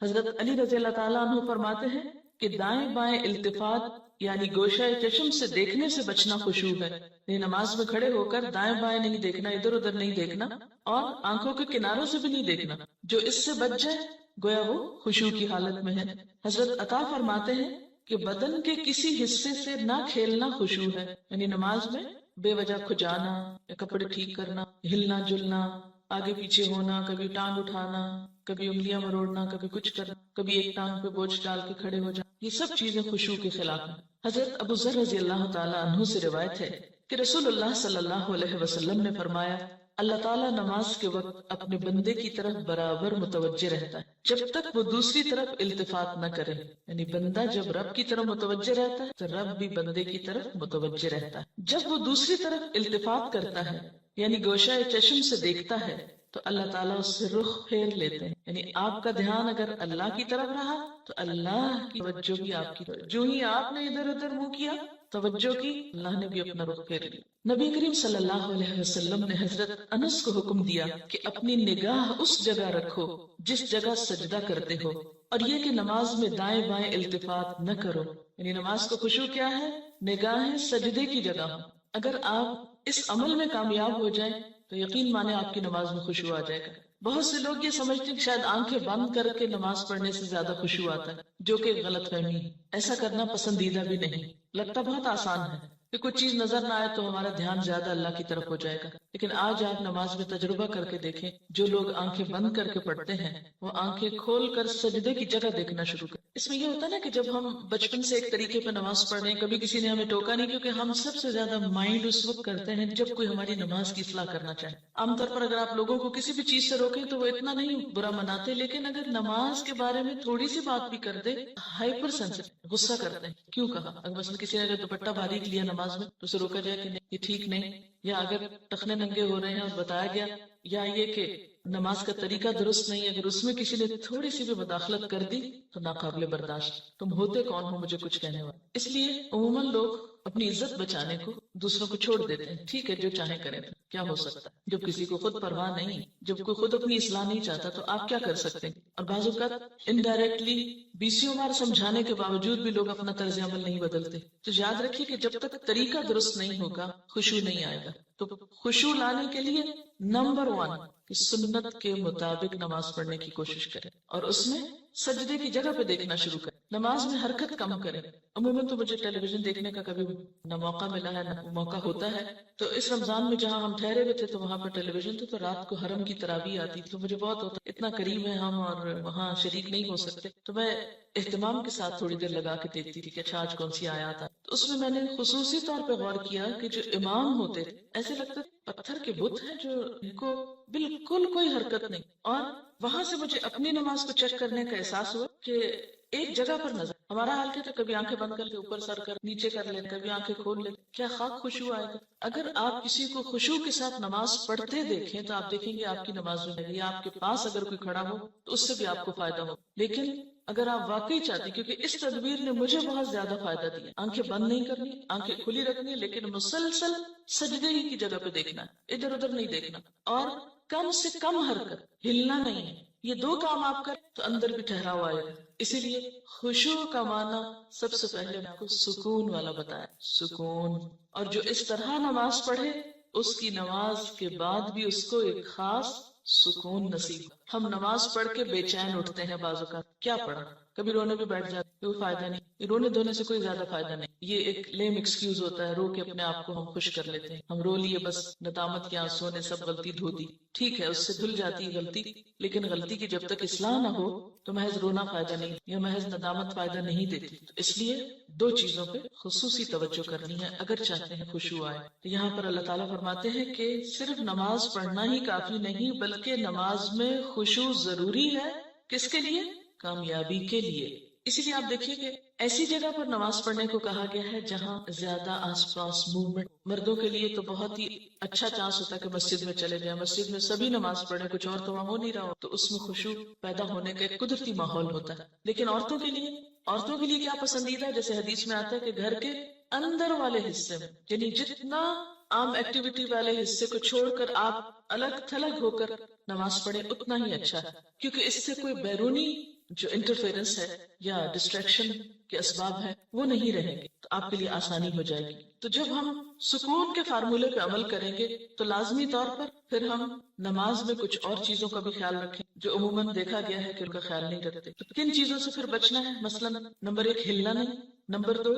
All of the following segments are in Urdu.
حضرت علی رضی اللہ تعالیٰ عنہ فرماتے ہیں کہ دائیں بائیں التفات یعنی گوشہ چشم سے دیکھنے سے بچنا خشوع ہے. یعنی نماز میں کھڑے ہو کر دائیں بائیں نہیں دیکھنا، ادھر ادھر نہیں دیکھنا اور آنکھوں کے کناروں سے بھی نہیں دیکھنا. جو اس سے بچ جائے گویا وہ خشوع کی حالت میں ہے. حضرت عطا فرماتے ہیں کہ بدن کے کسی حصے سے نہ کھیلنا خشوع ہے. یعنی نماز میں بے وجہ کھجانا یا کپڑے ٹھیک کرنا، ہلنا جلنا، آگے پیچھے ہونا، کبھی ٹانگ اٹھانا، کبھی انگلیاں مروڑنا، کبھی کچھ کرنا، کبھی ایک ٹانگ پہ بوجھ ڈال کے کھڑے ہو جانا، یہ سب چیزیں خشوع کے خلاف ہیں. حضرت ابو ذر رضی اللہ تعالیٰ عنہ سے روایت ہے کہ رسول اللہ صلی اللہ علیہ وسلم نے فرمایا اللہ تعالیٰ نماز کے وقت اپنے بندے کی طرف برابر متوجہ رہتا ہے جب تک وہ دوسری طرف التفات نہ کرے. یعنی بندہ جب رب کی طرف متوجہ رہتا ہے تو رب بھی بندے کی طرف متوجہ رہتا ہے. جب وہ دوسری طرف التفات کرتا ہے یعنی گوشہ چشم سے دیکھتا ہے تو اللہ تعالیٰ اس سے رخ پھیر لیتے ہیں. یعنی آپ کا دھیان اگر اللہ کی طرف رہا تو اللہ کی توجہ بھی آپ کی طرف، جو ہی آپ نے ادھر ادھر منہ کیا توجہ کی، اللہ نے بھی اپنا رخ پھیر لیا. نبی کریم صلی اللہ علیہ وسلم نے حضرت انس کو حکم دیا کہ اپنی نگاہ اس جگہ رکھو جس جگہ سجدہ کرتے ہو، اور یہ کہ نماز میں دائیں بائیں التفات نہ کرو. یعنی نماز کو خشوع کیا ہے؟ نگاہیں سجدے کی جگہ ہوں. اگر آپ اس عمل میں کامیاب ہو جائیں تو یقین مانے آپ کی نماز میں خشوع آ جائے گا. بہت سے لوگ یہ سمجھتے ہیں کہ شاید آنکھیں بند کر کے نماز پڑھنے سے زیادہ خشوع آتا ہے، جو کہ غلط فہمی ہے. ایسا کرنا پسندیدہ بھی نہیں. لگتا بہت آسان ہے کہ کچھ چیز نظر نہ آئے تو ہمارا دھیان زیادہ اللہ کی طرف ہو جائے گا، لیکن آج آپ نماز میں تجربہ کر کے دیکھیں، جو لوگ آنکھیں بند کر کے پڑھتے ہیں وہ آنکھیں کھول کر سجدے کی جگہ دیکھنا شروع کریں. اس میں یہ ہوتا ہے نا کہ جب ہم بچپن سے ایک طریقے پہ نماز پڑھ رہے ہیں، کبھی کسی نے ہمیں ٹوکا نہیں، کیونکہ ہم سب سے زیادہ مائنڈ اس وقت کرتے ہیں جب کوئی ہماری نماز کی اصلاح کرنا چاہے. عام طور پر اگر آپ لوگوں کو کسی بھی چیز سے روکیں تو وہ اتنا نہیں برا مناتے، لیکن اگر نماز کے بارے میں تھوڑی سی بات بھی کر دے ہائپر سینسٹیو، غصہ کرتے ہیں. کیوں کہا؟ اگر مثلا کسی نے اگر دوپٹہ باریک لیا نماز میں تو اسے روکا جائے کہ نہیں یہ ٹھیک نہیں، یا اگر ٹخنے ننگے ہو رہے ہیں اور بتایا گیا، یا یہ کہ نماز کا طریقہ درست نہیں، اگر اس میں کسی نے تھوڑی سی بھی مداخلت کر دی تو ناقابل برداشت. تم ہوتے کون ہو مجھے کچھ کہنے والے؟ اس لیے عموماً لوگ اپنی عزت بچانے کو دوسروں کو چھوڑ دیتے ہیں. ٹھیک ہے جو چاہیں کریں، کیا ہو سکتا ہے؟ جب کسی کو خود پرواہ نہیں، جب کوئی خود اپنی اصلاح نہیں چاہتا تو آپ کیا کر سکتے ہیں؟ اور بعض اوقات انڈائریکٹلی بیسیوں بار سمجھانے کے باوجود بھی لوگ اپنا طرز عمل نہیں بدلتے. تو یاد رکھیے کہ جب تک طریقہ درست نہیں ہوگا خشوع نہیں آئے گا. تو خشوع لانے کے لیے نمبر 1 کہ سنت کے مطابق نماز پڑھنے کی کوشش کریں، اور اس میں سجدے کی جگہ پہ دیکھنا شروع کریں. نماز میں حرکت کم کریں. عموماً تو مجھے ٹیلی ویژن دیکھنے کا کبھی نہ موقع ملا ہے نہ موقع ہوتا ہے. تو اس رمضان میں جہاں ہم ٹھہرے ہوئے تھے تو وہاں پر ٹیلی ویژن تھا، تو رات کو حرم کی تراویح آتی تھی. تو مجھے بہت ہوتا اتنا قریب ہے ہم اور وہاں شریک نہیں ہو سکتے، تو میں اہتمام کے ساتھ تھوڑی دیر لگا کے دیکھتی تھی کہ اچھا آج کون سی آیات آئی. تو اس میں نے خصوصی طور پہ غور کیا کہ جو امام ہوتے تھے ایسے لگتا پتھر کے بت ہیں جو ان کو بالکل کوئی حرکت نہیں. اور وہاں سے مجھے اپنی نماز کو چیک کرنے کا احساس ہوا کہ ایک جگہ پر نظر. ہمارا حال کیا تھا؟ کبھی آنکھیں بند کر کے اوپر سر کر نیچے کر لیں، کبھی آنکھیں کھول لیں. کیا خاک خشوع آئے گا؟ اگر آپ کسی کو خشوع کے ساتھ نماز پڑھتے دیکھیں تو آپ دیکھیں گے آپ کی نماز میں نہیں، آپ کے پاس اگر کوئی کھڑا ہو تو اس سے بھی آپ کو فائدہ ہو. لیکن اگر آپ واقعی چاہتے، کیونکہ اس تدبیر نے مجھے بہت زیادہ فائدہ دیا، آنکھیں بند نہیں کرنی، آنکھیں کھلی رکھنی، لیکن مسلسل سجدے ہی کی جگہ پہ دیکھنا ہے، ادھر ادھر نہیں دیکھنا، اور کم سے کم حرکت، ہلنا نہیں ہے. یہ 2 کام آپ کریں تو اندر بھی ٹھہراؤ آئے گا. اسی لیے خشوع کا معنی سب سے پہلے آپ کو سکون والا بتایا، سکون. اور جو اس طرح نماز پڑھے اس کی نماز کے بعد بھی اس کو ایک خاص سکون نصیب. ہم نماز پڑھ کے بے چین اٹھتے ہیں بعض اوقات، کیا پڑھا، کبھی رونے بھی بیٹھ جاتے، کوئی فائدہ نہیں. رونے دھونے سے کوئی زیادہ فائدہ نہیں، یہ ایک لیم ایکسکیوز ہوتا ہے. رو کے اپنے آپ کو ہم خوش کر لیتے ہیں، ہم رو لیے بس ندامت کے آنسوں نے سب غلطی دھو دی. ٹھیک ہے اس سے دھل جاتی ہے غلطی، لیکن غلطی کی جب تک اصلاح نہ ہو تو محض رونا فائدہ نہیں، یا محض ندامت فائدہ نہیں دیتی. تو اس لیے 2 چیزوں پہ خصوصی توجہ کرنی ہے اگر چاہتے ہیں خشوع آئے. تو یہاں پر اللہ تعالیٰ فرماتے ہیں کہ صرف نماز پڑھنا ہی کافی نہیں، بلکہ نماز میں خشوع ضروری ہے. کس کے لیے؟ کامیابی کے لیے. اسی لیے آپ دیکھیے کہ ایسی جگہ پر نماز پڑھنے کو کہا گیا ہے جہاں زیادہ آس پاس موومنٹ. مردوں کے لیے تو بہت ہی اچھا چانس ہوتا ہے کہ مسجد میں چلے جائیں، مسجد میں سبھی نماز پڑھیں، کچھ اور تو وہاں ہو نہیں رہا ہو، تو اس میں خشوع پیدا ہونے کا ایک قدرتی ماحول ہوتا ہے. لیکن عورتوں کے لیے کیا پسندیدہ ہے؟ جیسے حدیث میں آتا ہے کہ گھر کے اندر والے حصے میں، یعنی جتنا عام ایکٹیویٹی والے حصے کو چھوڑ کر آپ الگ تھلگ ہو کر نماز پڑھیں اتنا ہی اچھا ہے، کیونکہ اس سے کوئی بیرونی جو انٹرفیرنس ہے یا ڈسٹریکشن کے اسباب ہیں وہ نہیں رہیں گے تو آپ کے لیے آسانی ہو جائے گی. تو جب ہم سکون کے فارمولے پہ عمل کریں گے تو لازمی طور پر پھر ہم نماز میں کچھ اور چیزوں کا بھی خیال رکھیں جو عموماً دیکھا گیا ہے کہ ان کا خیال نہیں رکھتے. تو کن چیزوں سے پھر بچنا ہے؟ مثلا نمبر 1 ہلنا نہیں، نمبر 2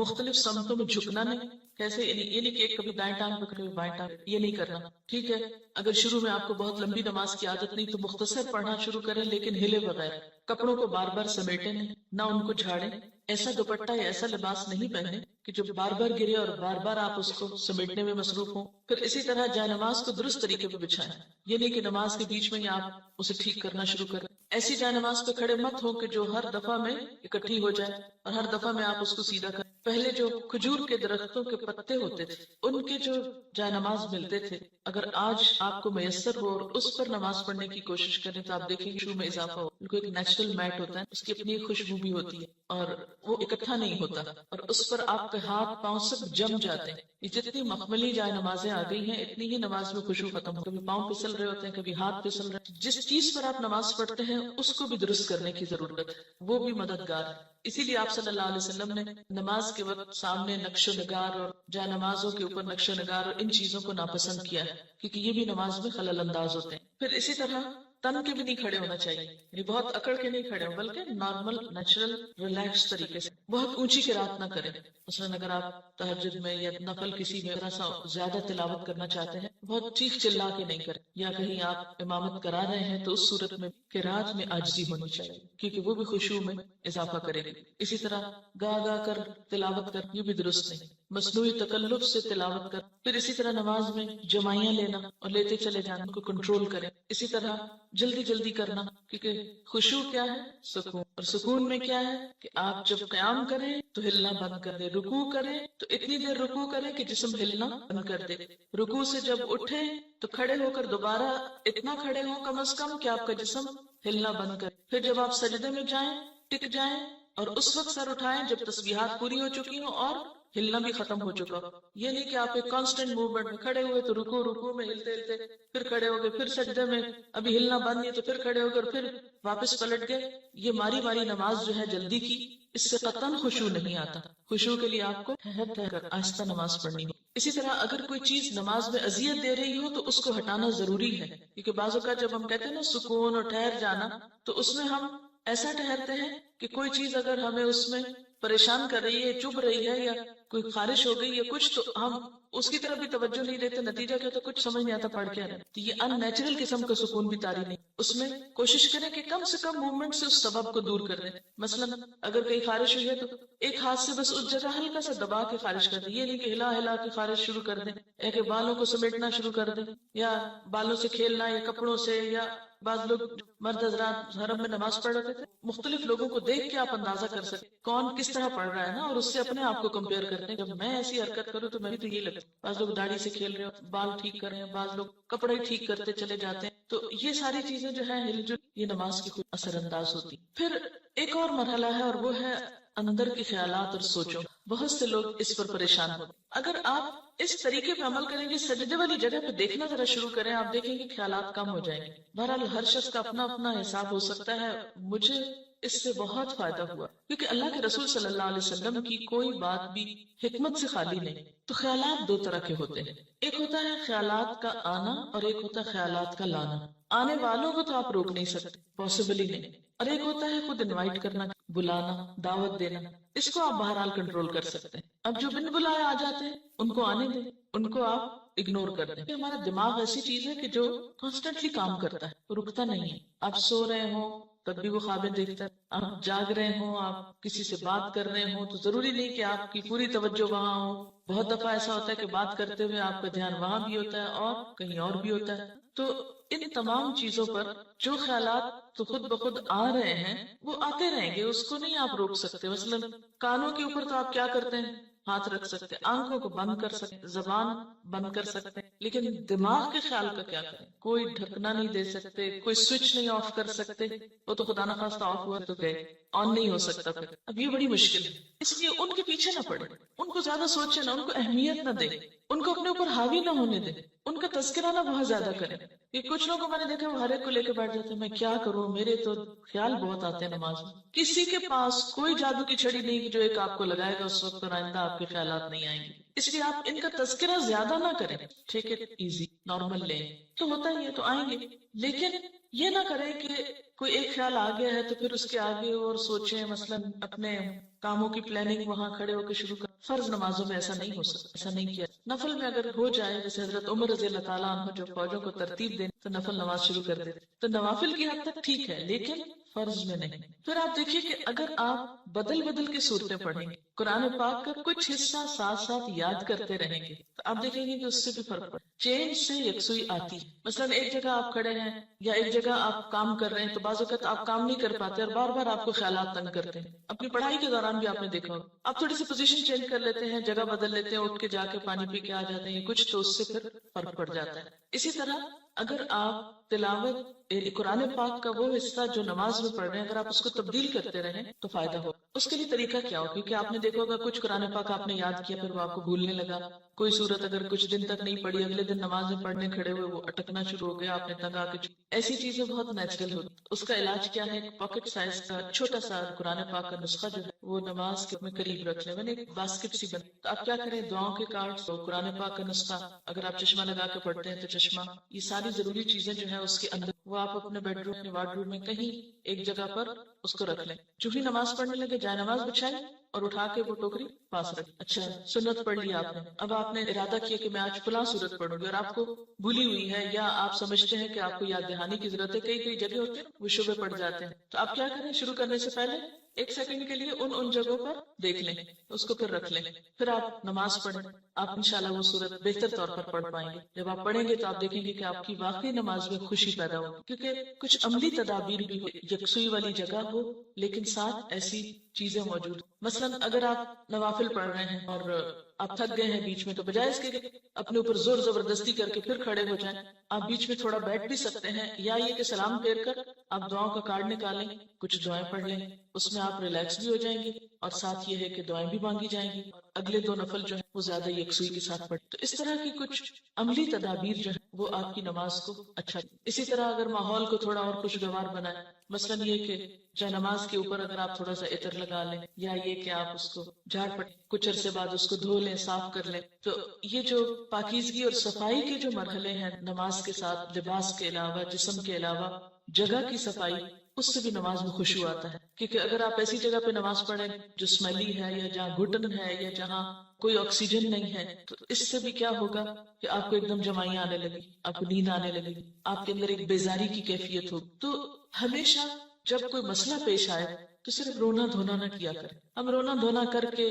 مختلف سمتوں میں جھکنا نہیں. کیسے؟ یہ نہیں کہ ایک کبھی دائیں ٹانگ پہ کبھی بائیں ٹانگ، یہ نہیں کرنا. ٹھیک ہے، اگر شروع میں آپ کو بہت لمبی نماز کی عادت نہیں تو مختصر پڑھنا شروع کریں لیکن ہلے بغیر. کپڑوں کو بار بار سمیٹیں نہیں، نہ ان کو جھاڑیں. ایسا دوپٹہ یا ایسا لباس نہیں پہنے کہ جو بار بار گرے اور بار بار آپ اس کو سمیٹنے میں مصروف ہوں. پھر اسی طرح جائے نماز کو درست طریقے پہ بچھائیں. یہ نہیں کہ نماز کے بیچ میں ہی آپ اسے ٹھیک کرنا شروع کریں. ایسی جائے نماز پہ کھڑے مت ہو کہ جو ہر دفعہ میں اکٹھی ہو جائے اور ہر دفعہ میں آپ اس کو سیدھا کریں. پہلے جو کھجور کے درختوں کے پتے ہوتے تھے ان کے جو جائے نماز ملتے تھے، اگر آج آپ کو میسر ہو اور اس پر نماز پڑھنے کی کوشش کریں تو آپ دیکھیں گے شروع میں اضافہ ہو. ان کو ایک نیچرل میٹ ہوتا ہے، اس کی اپنی خوشبو بھی ہوتی ہے اور وہ اکٹھا نہیں ہوتا اور اس پر آپ کے ہاتھ پاؤں سب جم جاتے ہیں. یہ جتنی مخملی جائے نمازیں آ گئی ہیں اتنی ہی نماز میں خوشبو ختم ہو. کبھی پاؤں پھسل رہے ہوتے ہیں، کبھی ہاتھ پھسل رہے ہیں. جس چیز پر آپ نماز پڑھتے ہیں اس کو بھی درست کرنے کی ضرورت ہے، وہ بھی مددگار ہے. اسی لیے آپ صلی اللہ علیہ وسلم نے نماز کے وقت سامنے نقش و نگار اور جائے نمازوں کے اوپر نقش و نگار اور ان چیزوں کو ناپسند کیا ہے کیونکہ یہ بھی نماز میں خلل انداز ہوتے ہیں. پھر اسی طرح تن کے بھی نہیں کھڑے ہونا چاہیے، یعنی بہت اکڑ کے نہیں کھڑے ہوں بلکہ نارمل نیچرل ریلیکس طریقے سے. بہت اونچی قرات نہ کریں. مثلا اگر آپ تہجد میں یا نفل کسی میں ذرا سا زیادہ تلاوت کرنا چاہتے ہیں بہت چیخ چلا کے نہیں کریں. یا کہیں آپ امامت کرا رہے ہیں تو اس صورت میں قرات میں عاجزی ہونی چاہیے کیونکہ وہ بھی خشوع میں اضافہ کرے گی. اسی طرح گا گا کر تلاوت کر یہ بھی درست نہیں، مصنوعی تکلف سے تلاوت کر. پھر اسی طرح نماز میں جمائیاں لینا اور لیتے چلے جانا کو کنٹرول کریں. اسی طرح جلدی جلدی کرنا کیونکہ خشوع کیا ہے؟ سکون. اور سکون میں کیا ہے کہ آپ جب قیام کریں تو ہلنا بند کر دیں، رکوع کریں تو اتنی دیر رکوع کریں کہ جسم ہلنا بند کر دے. رکوع سے جب اٹھیں تو کھڑے ہو کر دوبارہ اتنا کھڑے ہوں کم از کم کہ آپ کا جسم ہلنا بند کرے. پھر جب آپ سجدے میں جائیں ٹک جائیں اور اس وقت سر اٹھائیں جب تسبیحات پوری ہو چکی ہوں اور ہلنا بھی ختم ہو چکا ہو. یہ نہیں کہ آپ ایک کانسٹنٹ موومنٹ میں کھڑے ہوئے تو رکوع میں ہلتے ہلتے پھر کھڑے ہو گئے، پھر سجدے میں ابھی ہلنا بند نہیں تو پھر کھڑے ہو گئے اور پھر واپس پلٹ گئے. یہ ماری ماری نماز جو ہے جلدی کی، اس سے قطعاً خشوع نہیں آتا. خشوع کے لیے آپ کو ٹھہر ٹھہر کر آہستہ نماز پڑھنی ہو. اسی طرح اگر کوئی چیز نماز میں اذیت دے رہی ہو تو اس کو ہٹانا ضروری ہے کیونکہ بعض اوقات جب ہم کہتے ہیں نا سکون اور ٹھہر جانا تو اس میں ہم ایسا ٹھہرتے ہیں کہ کوئی چیز اگر ہمیں اس میں پریشان کر رہی ہے، چبھ رہی ہے یا کوئی خارش ہو گئی یا کچھ تو ہم اس کی طرف بھی توجہ نہیں دیتے. نتیجہ کیا تو کچھ سمجھ نہیں آتا پڑھ کے. تو یہ ان نیچرل قسم کا سکون بھی طاری نہیں. اس میں کوشش کریں کہ کم سے کم موومنٹ سے اس سبب کو دور کر دیں. مثلا اگر کہیں خارش ہوئی ہے تو ایک ہاتھ سے بس اس جگہ ہلکا سا دبا کے خارش کر دیں. یہ نہیں کہ ہلا ہلا کے خارش شروع کر دیں یا کہ بالوں کو سمیٹنا شروع کر دیں یا بالوں سے کھیلنا یا کپڑوں سے. یا بعض لوگ مرد حضرات حرم میں نماز پڑھ رہے تھے، مختلف لوگوں کو دیکھ کے آپ اندازہ کر سکتے کون کس طرح پڑھ رہا ہے نا، اور اس سے اپنے آپ کو کمپیئر کرتے ہیں. جب میں ایسی حرکت کروں تو میں بھی تو یہ لگتا. بعض لوگ داڑھی سے کھیل رہے ہو، بال ٹھیک کر رہے ہیں، بعض لوگ کپڑے ٹھیک کرتے چلے جاتے ہیں. تو یہ ساری چیزیں جو ہے ہل جل یہ نماز کی خود اثر انداز ہوتی. پھر ایک اور مرحلہ ہے اور وہ ہے اندر کے خیالات اور سوچوں. بہت سے لوگ اس پر پریشان ہوتے. اگر آپ اس طریقے پہ عمل کریں گے، سجدے والی جگہ پہ دیکھنا ذرا شروع کریں، آپ دیکھیں گے خیالات کم ہو جائیں گے. بہرحال ہر شخص کا اپنا اپنا حساب ہو سکتا ہے. مجھے اس سے بہت فائدہ ہوا کیونکہ اللہ کے رسول صلی اللہ علیہ وسلم کی کوئی بات بھی حکمت سے خالی نہیں. تو خیالات دو طرح کے ہوتے ہیں، ایک ہوتا ہے خیالات کا آنا اور ایک ہوتا ہے خیالات کا لانا. آنے والوں کو تو آپ روک نہیں سکتے، پاسبل ہی نہیں. اور ایک ہوتا ہے خود انوائٹ کرنا، بلانا، دعوت دینا. اس کو آپ بہرحال کنٹرول کر سکتے ہیں. اب جو بن بلائے آ جاتے ہیں ان کو آنے دیں، ان کو آپ اگنور کر دیں. ہمارا دماغ ایسی چیز ہے کہ جو کانسٹنٹلی کام کرتا ہے، رکتا نہیں ہے. آپ سو رہے ہوں تب بھی وہ خوابیں دیکھتا ہے، آپ جاگ رہے ہوں، آپ کسی سے بات کر رہے ہوں تو ضروری نہیں کہ آپ کی پوری توجہ وہاں ہو. بہت دفعہ ایسا ہوتا ہے کہ بات کرتے ہوئے آپ کا دھیان وہاں بھی ہوتا ہے اور کہیں اور بھی ہوتا ہے. تو ان تمام چیزوں پر جو خیالات تو خود بخود آ رہے ہیں وہ آتے رہیں گے، اس کو نہیں آپ روک سکتے. مثلا کانوں کے اوپر تو آپ کیا کرتے ہیں، ہاتھ رکھ سکتے، آنکھوں کو بند کر سکتے، زبان بند کر سکتے، لیکن دماغ کے خیال کا کیا کریں؟ کوئی ڈھکنا نہیں دے سکتے، کوئی سوئچ نہیں آف کر سکتے. وہ تو خدا نخواستہ آف ہوا تو گئے. آن نہیں ہو سکتا پھر. اب یہ بڑی مشکل ہے. اس لیے ان کے پیچھے نہ پڑے، ان کو زیادہ سوچے نہ، ان کو اہمیت نہ دے، ان کو اپنے اوپر حاوی نہ ہونے دے، ان کا تذکرہ نہ بہت زیادہ کریں. کہ کچھ لوگوں کو میں نے دیکھا وہ ہر ایک کو لے کے بیٹھ جاتے ہیں، میں کیا کروں، میرے تو خیال بہت آتے ہیں نماز میں. کسی کے پاس کوئی جادو کی چھڑی نہیں کہ جو ایک آپ کو لگائے گا اس وقت اور آئندہ آپ کے خیالات نہیں آئیں گے. اس لیے آپ ان کا تذکرہ زیادہ نہ کریں، ٹیک اٹ ایزی، نارمل لیں. تو ہوتا ہی ہے تو آئیں گے، لیکن یہ نہ کریں کہ کوئی ایک خیال آ گیا ہے تو پھر اس کے آگے اور سوچیں، مثلا اپنے کاموں کی پلاننگ وہاں کھڑے ہو کے شروع کر. فرض نمازوں میں ایسا نہیں ہو سکتا، ایسا نہیں کیا. نفل میں اگر ہو جائے، جیسے حضرت عمر رضی اللہ تعالیٰ عنہ جو فوجوں کو ترتیب دیں تو نفل نماز شروع کر دیتے، تو نوافل کی حد تک ٹھیک ہے لیکن فرض میں نہیں. پھر آپ دیکھیے کہ اگر آپ بدل بدل کے صورتیں پڑھیں گے، قرآن پاک کا کچھ حصہ ساتھ ساتھ یاد کرتے رہیں گے، تو آپ دیکھیں گے کہ اس سے بھی فرق پڑے. چینج سے یکسوئی آتی ہے. مثلا ایک جگہ آپ کھڑے ہیں یا ایک جگہ آپ کام کر رہے ہیں تو بعض اوقات آپ کام نہیں کر پاتے اور بار بار آپ کو خیالات تنگ کرتے ہیں. اپنی پڑھائی کے دوران بھی آپ نے دیکھا ہوگا، آپ تھوڑی سی پوزیشن چینج کر لیتے ہیں، جگہ بدل لیتے ہیں، اٹھ کے جا کے پانی پی کے آ جاتے ہیں کچھ، تو اس سے پھر فرق پڑ جاتا ہے. اسی طرح اگر آپ تلاوت قرآن پاک کا وہ حصہ جو نماز میں پڑھ رہے ہیں اگر آپ اس کو تبدیل کرتے رہیں تو فائدہ ہو. اس کے لیے طریقہ کیا ہو، کیونکہ آپ نے دیکھا ہوگا کچھ قرآن پاک آپ نے یاد کیا پھر وہ آپ کو بھولنے لگا. کوئی صورت اگر کچھ دن تک نہیں پڑھی، اگلے دن نماز میں پڑھنے کھڑے ہوئے وہ اٹکنا شروع ہو گیا، آپ نے تنگ آ کے. ایسی چیزیں بہت نیچرل ہوتی. اس کا علاج کیا ہے، پاکٹ سائز کا چھوٹا سا قرآن پاک کا نسخہ جو ہے وہ نماز کے میں قریب رکھ لیں. میں نے ایک باسکٹ سی بنا، تو آپ کیا کریں، دعاؤں کے کارڈ، قرآن پاک کا نسخہ، اگر آپ چشمہ لگا کے پڑھتے ہیں تو چشمہ، یہ ساری ضروری چیزیں جو ہیں اس کے اندر، وہ آپ اپنے بیڈ روم میں، وارڈ روم میں کہیں ایک جگہ پر اس کو رکھ لیں. جو بھی نماز پڑھنے لگے جائے نماز بچھائیں اور اٹھا کے وہ ٹوکری پاس رکھ. اچھا سنت پڑھ لی آپ نے، اب آپ نے ارادہ کیا کہ میں آج فلاں سورت پڑھوں گی اور آپ کو بھولی ہوئی ہے یا آپ سمجھتے ہیں کہ آپ کو یاد دہانی کی ضرورت ہے، کئی کئی جگہ ہوتے ہیں وہ شبے پڑ جاتے ہیں، تو آپ کیا کریں، شروع کرنے سے پہلے ایک سیکنڈ کے لیے ان جگہوں پر دیکھ لیں، اس کو پھر رکھ لیں، پھر آپ نماز پڑھیں. آپ انشاءاللہ وہ صورت بہتر طور پر پڑھ پائیں گے. جب آپ پڑھیں گے تو آپ دیکھیں گے کہ آپ کی واقعی نماز میں خوشی پیدا ہوگی، کیونکہ کچھ عملی تدابیر بھی ہو، یکسوئی والی جگہ ہو لیکن ساتھ ایسی چیزیں موجود. مثلا اگر آپ نوافل پڑھ رہے ہیں اور آپ تھک گئے ہیں بیچ میں، تو بجائے اس کے اپنے اوپر زور زبردستی کر کے پھر کھڑے ہو جائیں، آپ بیچ میں تھوڑا بیٹھ بھی سکتے ہیں، یا یہ کہ سلام پھیر کر آپ دعاؤں کا کارڈ نکالیں، کچھ دعائیں پڑھ لیں، اس میں آپ ریلیکس بھی ہو جائیں گے اور ساتھ یہ ہے کہ دعائیں بھی مانگی جائیں گی. اگلے دو نفل جو ہے وہ زیادہ یکسوئی کے ساتھ پڑھیں. تو اس طرح کی کچھ عملی تدابیر جو ہے وہ آپ کی نماز کو اچھا. اسی طرح اگر ماحول کو تھوڑا اور خوشگوار بنائیں، مثلا یہ کہ جائے نماز کے اوپر اگر آپ تھوڑا سا عطر لگا لیں، یا یہ کہ آپ اس کو جھاڑ پٹ کچھ عرصے بعد اس کو دھو لیں، صاف کر لیں، تو یہ جو پاکیزگی اور صفائی کے جو مرحلے ہیں نماز کے ساتھ، لباس کے علاوہ، جسم کے علاوہ جگہ کی صفائی، اس سے بھی نماز میں خوشبو آتا ہے. کیونکہ اگر آپ ایسی جگہ پہ نماز پڑھیں جو اسمیلی ہے یا جہاں گھٹن ہے یا جہاں کوئی آکسیجن نہیں ہے، تو اس سے بھی کیا ہوگا کہ آپ کو ایک دم جمائیاں آنے لگی، آپ کو نیند آنے لگی، آپ کے اندر ایک بیزاری کی کیفیت ہوگی. تو ہمیشہ جب کوئی مسئلہ پیش آئے تو صرف رونا دھونا نہ کیا کریں. ہم رونا دھونا کر کے،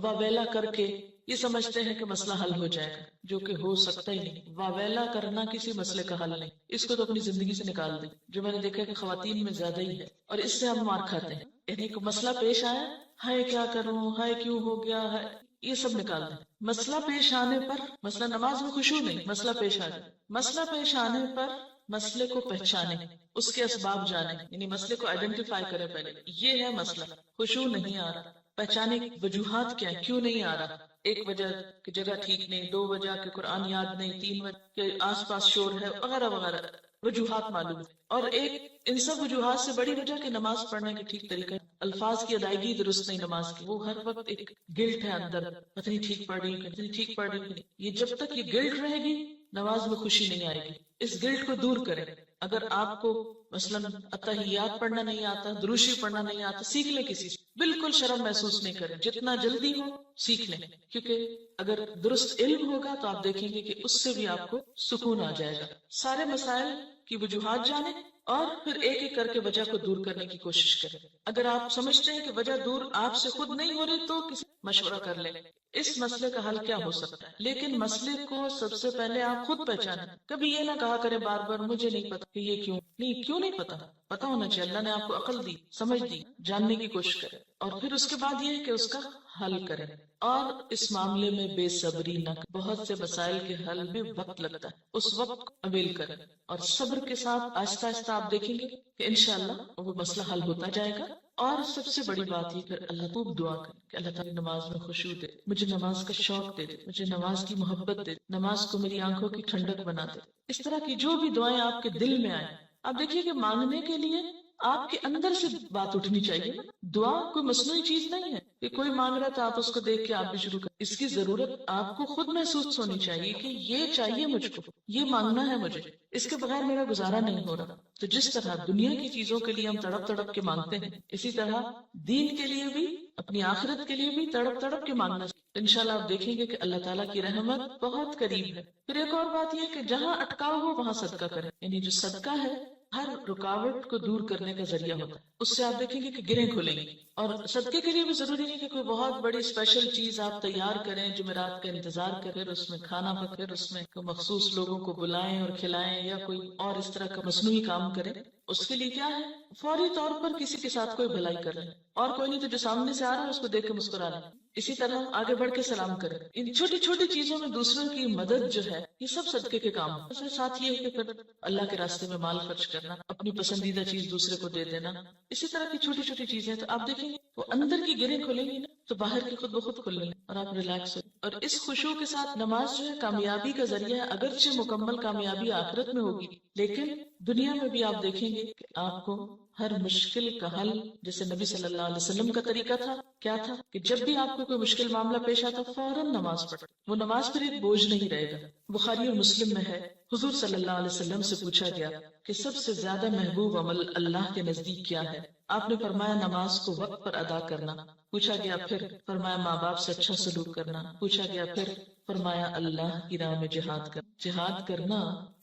واویلا کر کے یہ سمجھتے ہیں کہ مسئلہ حل ہو جائے گا، جو کہ ہو سکتا ہی نہیں. واویلا کرنا کسی مسئلے کا حل نہیں، اس کو تو اپنی زندگی سے نکال دیں، جو میں نے دیکھا کہ خواتین میں زیادہ ہی ہے، اور اس سے ہم مار کھاتے ہیں. یعنی کوئی مسئلہ پیش آیا، ہائے کیا کروں، ہائے کیوں ہو گیا ہے، یہ سب نکال دیں. مسئلہ پیش آنے پر، مسئلہ نماز میں خشوع نہیں، مسئلہ پیش آ جائے، مسئلہ پیش آنے پر مسئلے کو پہچانے، اس کے اسباب جانے، یعنی مسئلے کو آئیڈینٹیفائی کرے پہلے، یہ ہے مسئلہ، خشوع نہیں آ رہا، پہچانے وجوہات کیا ہیں، کیوں نہیں آ رہا. ایک وجہ کہ جگہ ٹھیک نہیں، دو وجہ کہ قرآن یاد نہیں، تین وجہ کہ آس پاس شور ہے، وغیرہ وغیرہ وجوہات معلوم ہے. اور ایک ان سب وجوہات سے بڑی وجہ کہ نماز پڑھنے کے ٹھیک طریقہ، الفاظ کی ادائیگی درست نہیں نماز کی، وہ ہر وقت ایک گلٹ ہے اندر، پتہ نہیں ٹھیک پڑھ رہی ہوں کہ نہیں ٹھیک پڑھ رہی ہوں کہ نہیں. یہ جب تک یہ گلٹ رہے گی نماز میں خوشی نہیں آئے گی. اس گلٹ کو دور کریں. اگر آپ کو مثلا اتحیات پڑھنا نہیں آتا، دروشی پڑھنا نہیں آتا، سیکھ لیں کسی سے، بالکل شرم محسوس نہیں کریں، جتنا جلدی ہو سیکھ لیں، کیونکہ اگر درست علم ہوگا تو آپ دیکھیں گے کہ اس سے بھی آپ کو سکون آ جائے گا. سارے مسائل کی وجوہات جانیں اور پھر ایک ایک کر کے وجہ کو دور کرنے کی کوشش کریں. اگر آپ سمجھتے ہیں کہ وجہ دور آپ سے خود نہیں ہو رہی تو کسی مشورہ کر لیں، اس مسئلے کا حل کیا ہو سکتا ہے. لیکن مسئلے کو سب سے پہلے آپ خود پہچانیں. کبھی یہ نہ کہا کریں بار بار مجھے نہیں پتا کہ یہ کیوں نہیں، کیوں نہیں پتا، پتا ہونا چاہیے. اللہ نے آپ کو عقل دی، سمجھ دی، جاننے کی کوشش کریں، اور پھر اس کے بعد یہ ہے کہ اس کا حل کریں. اور اس معاملے میں بے صبری نہ کریں. بہت سے مسائل کے حل میں وقت لگتا ہے، اس وقت کو اویل کریں، اور صبر کے ساتھ آہستہ آہستہ آپ دیکھیں گے کہ انشاءاللہ وہ مسئلہ حل ہوتا جائے گا. اور سب سے بڑی بات یہ کہ اللہ کو دعا کرے کہ اللہ تعالیٰ نماز میں خشوع دے، مجھے نماز کا شوق دے، مجھے نماز کی محبت دے، نماز کو میری آنکھوں کی ٹھنڈک بنا دے. اس طرح کی جو بھی دعائیں آپ کے دل میں آئیں، آپ دیکھیے کہ مانگنے کے لیے آپ کے اندر سے بات اٹھنی چاہیے نا. دعا کوئی مصنوعی چیز نہیں ہے کہ کوئی مانگ رہا تو آپ اس کو دیکھ کے آپ بھی شروع کریں. اس کی ضرورت آپ کو خود محسوس ہونی چاہیے کہ یہ چاہیے مجھ کو، یہ مانگنا ہے مجھے، اس کے بغیر میرا گزارا نہیں ہو رہا. تو جس طرح دنیا کی چیزوں کے لیے ہم تڑپ تڑپ کے مانگتے ہیں، اسی طرح دین کے لیے بھی، اپنی آخرت کے لیے بھی تڑپ تڑپ کے مانگنا. انشاءاللہ آپ دیکھیں گے کہ اللہ تعالیٰ کی رحمت بہت قریب ہے. پھر ایک اور بات یہ کہ جہاں اٹکاؤ ہو وہاں صدقہ کریں. یعنی جو صدقہ ہے ہر رکاوٹ کو دور کرنے کا ذریعہ ہوتا ہے. اس سے آپ دیکھیں گے کہ گرہیں کھلیں گی. اور صدقے کے لیے بھی ضروری نہیں کہ کوئی بہت بڑی اسپیشل چیز آپ تیار کریں، جمعرات کا انتظار کریں، اس میں کھانا پکے، اس میں مخصوص لوگوں کو بلائیں اور کھلائیں، یا کوئی اور اس طرح کا مصنوعی کام کریں. اس کے لیے کیا ہے، فوری طور پر کسی کے ساتھ کوئی بھلائی کر لیں، اور کوئی نہیں تو جو سامنے سے آ رہا ہے اس کو دیکھ کے مسکرا لیں. اسی طرح آگے بڑھ کے سلام کریں. ان چھوٹی چھوٹی چیزوں میں دوسروں کی مدد جو ہے یہ سب صدقے کے کام ہے. ساتھ یہ ہے کہ پھر اللہ کے راستے میں مال خرچ کرنا، اپنی پسندیدہ چیز دوسرے کو دے دینا، اسی طرح کی چھوٹی چھوٹی چیزیں. تو آپ دیکھیں گے وہ اندر کی گرہیں کھلیں گی نا تو باہر کی خود بخود کھلیں گی اور آپ ریلیکس ہو. اور اس خشوع کے ساتھ نماز جو ہے کامیابی کا ذریعہ ہے. اگرچہ مکمل کامیابی آخرت میں ہوگی، لیکن دنیا میں بھی آپ دیکھیں گے کہ آپ کو ہر مشکل کا حل، جیسے نبی صلی اللہ علیہ وسلم کا طریقہ تھا، کیا تھا کہ جب بھی آپ کو کوئی مشکل معاملہ پیش آتا فوراً نماز پڑھ. وہ نماز پھر ایک بوجھ نہیں رہے گا. بخاری اور مسلم میں ہے، حضور صلی اللہ علیہ وسلم سے پوچھا گیا کہ سب سے زیادہ محبوب عمل اللہ کے نزدیک کیا ہے؟ آپ نے فرمایا نماز کو وقت پر ادا کرنا. پوچھا گیا پھر؟ فرمایا ماں باپ سے اچھا سلوک کرنا. پوچھا گیا پھر؟ فرمایا اللہ کی راہ میں جہاد کرنا. جہاد کرنا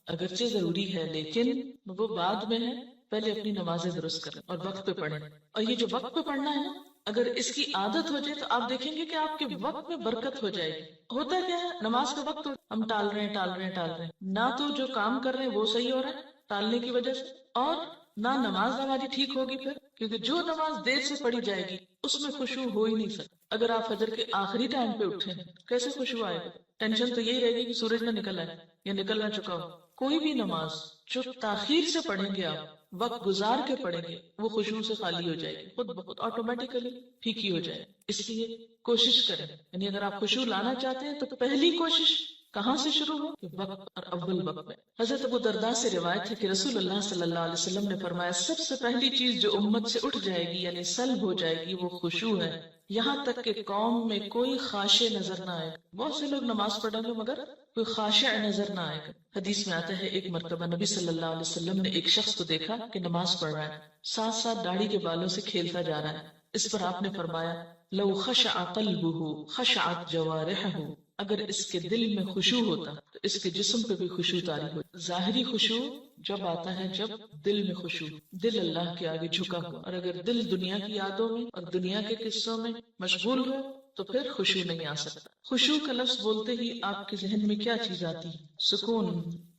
اگرچہ ضروری ہے لیکن وہ بعد میں ہے، پہلے اپنی نمازیں درست کریں اور وقت پہ پڑھیں. اور یہ جو وقت پہ پڑھنا ہے نا، اگر اس کی عادت ہو جائے تو آپ دیکھیں گے کہ آپ کے وقت میں برکت ہو جائے گی. ہوتا کیا ہے، نماز کا وقت ہم ٹال رہے ہیں نہ تو جو کام کر رہے ہیں وہ صحیح ہو رہا ہے ٹالنے کی وجہ سے، اور نہ نماز ہماری ٹھیک ہوگی پھر، کیونکہ جو نماز دیر سے پڑھی جائے گی اس میں خشوع ہو ہی نہیں سکتا. اگر آپ فجر کے آخری ٹائم پہ اٹھیں کیسے خشوع آئے گا؟ ٹینشن تو یہی رہے گی کہ سورج نہ نکل آئے یا نکل نہ چکا ہو. کوئی بھی نماز جو تاخیر سے پڑھیں گے، آپ وقت گزار کے پڑھیں گے، وہ خشوع سے خالی ہو جائے گی، خود بخود آٹومیٹیکلی پھیکی ہو جائے. اس لیے کوشش کریں، یعنی اگر آپ خشوع لانا چاہتے ہیں تو پہلی کوشش کہاں سے شروع ہو؟ کہ وقت اور اول وقت میں. حضرت ابو درداء سے روایت ہے کہ رسول اللہ صلی اللہ علیہ وسلم نے فرمایا سب سے پہلی چیز جو امت سے اٹھ جائے گی یعنی سلب ہو جائے گی وہ خشوع ہے، یہاں تک کہ قوم میں کوئی خاشع نظر نہ آئے. بہت سے لوگ نماز پڑھیں گے مگر کوئی خاشع نظر نہ آئے گا. حدیث میں آتا ہے ایک مرتبہ نبی صلی اللہ علیہ وسلم نے ایک شخص کو دیکھا کہ نماز پڑھ رہا ہے، ساتھ ساتھ داڑھی کے بالوں سے کھیلتا جا رہا ہے. اس پر آپ نے فرمایا لو خشع قلبہ خشعت جوارحہ، اگر اس کے دل میں خشوع ہوتا تو اس کے جسم پہ بھی خشوع طاری ہوتی. ظاہری خشوع جب آتا ہے جب دل میں خشوع، دل اللہ کے آگے جھکا ہوا. اور اگر دل دنیا کی یادوں میں اور دنیا کے قصوں میں مشغول ہو تو پھر خشوع نہیں آ سکتا. خشوع کا لفظ بولتے ہی آپ کے ذہن میں کیا چیز آتی؟ سکون،